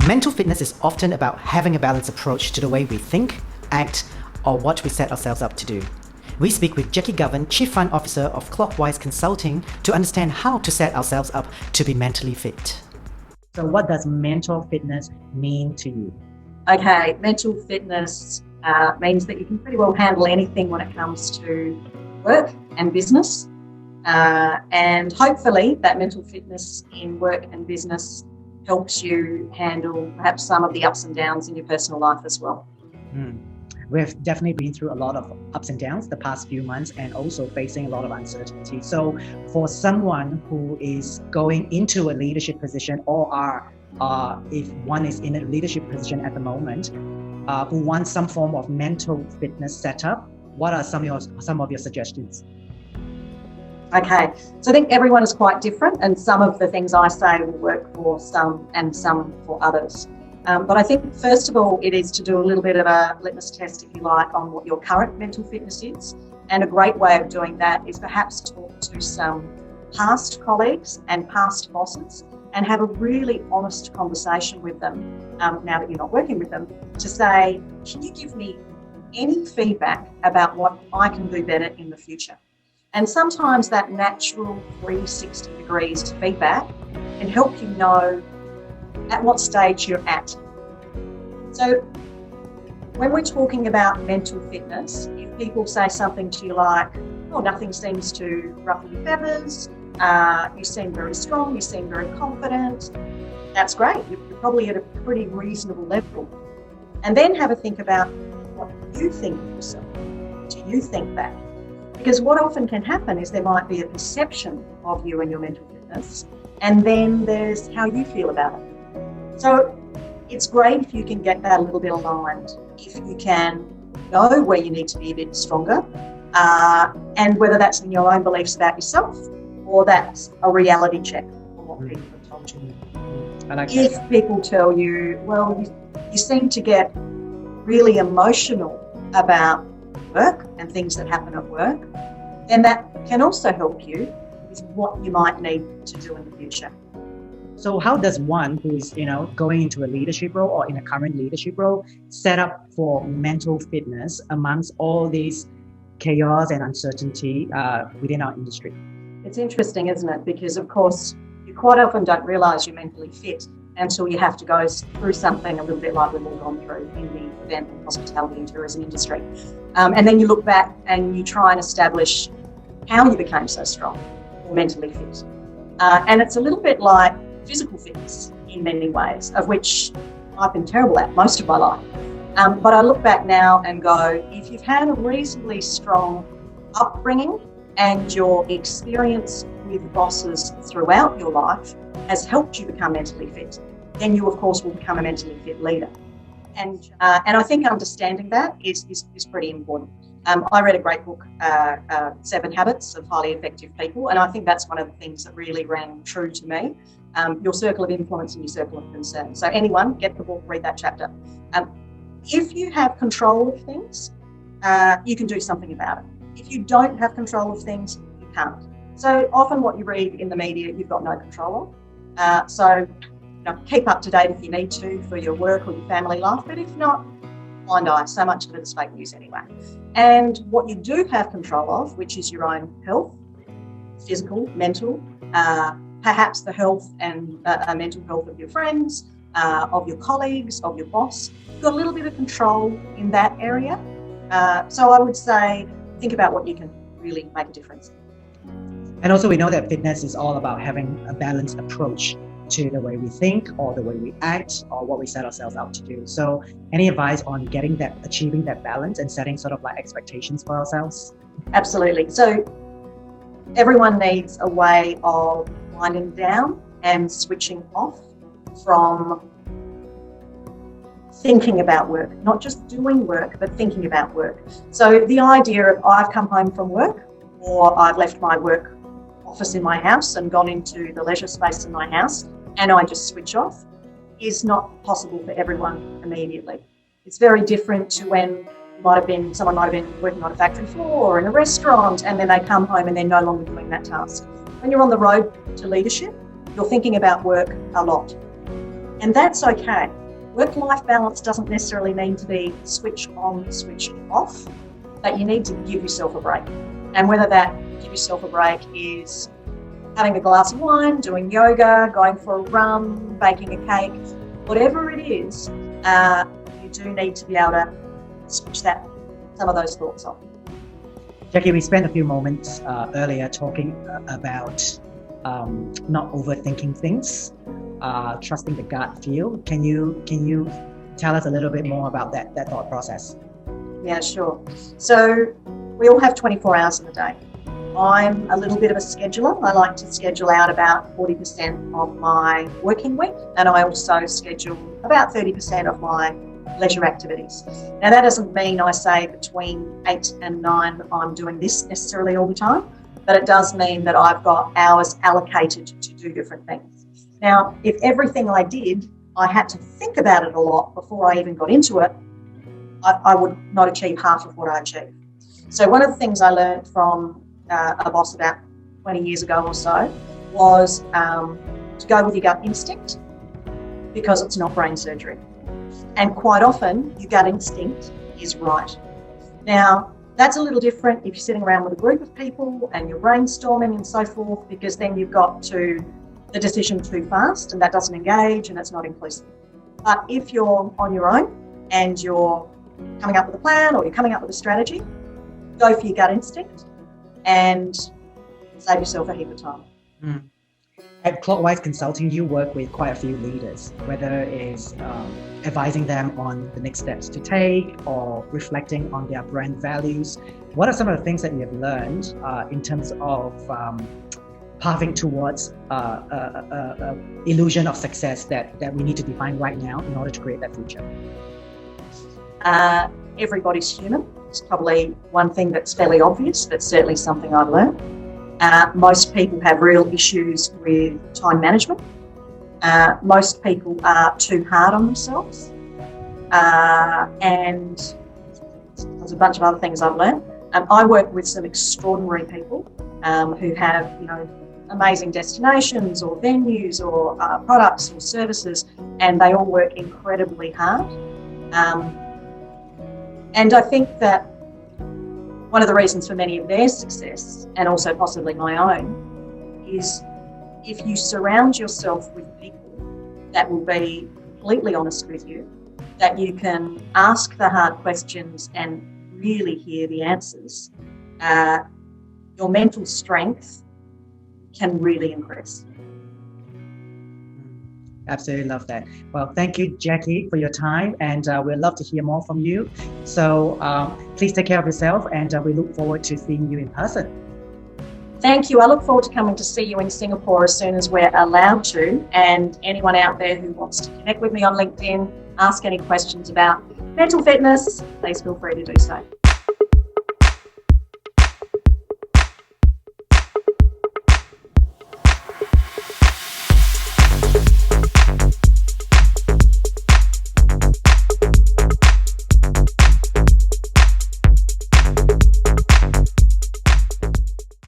Mental fitness is often about having a balanced approach to the way we think, act, or what we set ourselves up to do. We speak with Jakki Govan, Chief Fund Officer of Clockwise Consulting, to understand how to set ourselves up to be mentally fit. So what does mental fitness mean to you? Okay, mental fitness means that you can pretty well handle anything when it comes to work and business. And hopefully that mental fitness in work and business helps you handle perhaps some of the ups and downs in your personal life as well. We've definitely been through a lot of ups and downs the past few months and also facing a lot of uncertainty. So for someone who is going into a leadership position or if one is in a leadership position at the moment, who wants some form of mental fitness setup, what are some of your suggestions? Okay, so I think everyone is quite different, and some of the things I say will work for some and some for others. But I think, first of all, it is to do a little bit of a litmus test, if you like, on what your current mental fitness is. And a great way of doing that is perhaps talk to some past colleagues and past bosses and have a really honest conversation with them, now that you're not working with them, to say, can you give me any feedback about what I can do better in the future? And sometimes that natural 360 degrees feedback can help you know at what stage you're at. So when we're talking about mental fitness, if people say something to you like, oh, nothing seems to ruffle your feathers, you seem very strong, you seem very confident, that's great. You're probably at a pretty reasonable level. And then have a think about what you think of yourself. Do you think that? Because what often can happen is there might be a perception of you and your mental fitness, and then there's how you feel about it. So it's great if you can get that a little bit aligned, if you can know where you need to be a bit stronger, and whether that's in your own beliefs about yourself or that's a reality check on what people have told you. I like if that. people tell you, well, you seem to get really emotional about work and things that happen at work, then that can also help you with what you might need to do in the future. So how does one who is, going into a leadership role or in a current leadership role set up for mental fitness amongst all these chaos and uncertainty within our industry? It's interesting, isn't it? Because of course, you quite often don't realise you're mentally fit until you have to go through something a little bit like we've all gone through in the event and hospitality and tourism industry. And then you look back and you try and establish how you became so strong or mentally fit. And it's a little bit like physical fitness in many ways, of which I've been terrible at most of my life. But I look back now and go, if you've had a reasonably strong upbringing and your experience with bosses throughout your life has helped you become mentally fit, then you of course will become a mentally fit leader. And I think understanding that is pretty important. I read a great book, 7 Habits of Highly Effective People, and I think that's one of the things that really rang true to me. Your circle of influence and your circle of concern. So anyone, get the book, read that chapter. If you have control of things, you can do something about it. If you don't have control of things, you can't. So often what you read in the media, you've got no control of. So keep up to date if you need to for your work or your family life, but if not, blind eye. So much of it is fake news anyway. And what you do have control of, which is your own health, physical, mental, perhaps the health and mental health of your friends, of your colleagues, of your boss. You've got a little bit of control in that area. So I would say, think about what you can really make a difference. And also we know that fitness is all about having a balanced approach to the way we think or the way we act or what we set ourselves out to do. So any advice on achieving that balance and setting sort of like expectations for ourselves? Absolutely. So everyone needs a way of winding down and switching off from thinking about work, not just doing work, but thinking about work. So the idea of I've come home from work or I've left my work office in my house and gone into the leisure space in my house and I just switch off is not possible for everyone immediately. It's very different to when someone might have been working on a factory floor or in a restaurant and then they come home and they're no longer doing that task. When you're on the road to leadership, you're thinking about work a lot. And that's okay. Work-life balance doesn't necessarily mean to be switch on, switch off, but you need to give yourself a break. And whether that give yourself a break is having a glass of wine, doing yoga, going for a run, baking a cake, whatever it is, you do need to be able to switch some of those thoughts off. Jakki, we spent a few moments earlier talking about not overthinking things, trusting the gut feel. Can you tell us a little bit more about that thought process? Yeah, sure. So we all have 24 hours in the day. I'm a little bit of a scheduler. I like to schedule out about 40% of my working week, and I also schedule about 30% of my leisure activities. Now, that doesn't mean I say between 8 and 9 I'm doing this necessarily all the time, but it does mean that I've got hours allocated to do different things. Now, if everything I did, I had to think about it a lot before I even got into it, I would not achieve half of what I achieved. So one of the things I learned from a boss about 20 years ago or so was to go with your gut instinct, because it's not brain surgery. And quite often, your gut instinct is right. Now, that's a little different if you're sitting around with a group of people and you're brainstorming and so forth, because then you've got to the decision too fast and that doesn't engage and it's not inclusive. But if you're on your own and you're coming up with a plan or you're coming up with a strategy, go for your gut instinct and save yourself a heap of time. At Clockwise Consulting, you work with quite a few leaders, whether it's advising them on the next steps to take or reflecting on their brand values. What are some of the things that you have learned in terms of pathing towards illusion of success that we need to define right now in order to create that future? Everybody's human. It's probably one thing that's fairly obvious, but certainly something I've learned. Most people have real issues with time management. Most people are too hard on themselves. And there's a bunch of other things I've learned. I work with some extraordinary people who have, amazing destinations or venues or products or services, and they all work incredibly hard. And I think that one of the reasons for many of their success, and also possibly my own, is if you surround yourself with people that will be completely honest with you, that you can ask the hard questions and really hear the answers, your mental strength can really increase. Absolutely love that. Well, thank you, Jakki, for your time, and we'd love to hear more from you. So please take care of yourself, and we look forward to seeing you in person. Thank you. I look forward to coming to see you in Singapore as soon as we're allowed to. And anyone out there who wants to connect with me on LinkedIn, ask any questions about mental fitness, please feel free to do so.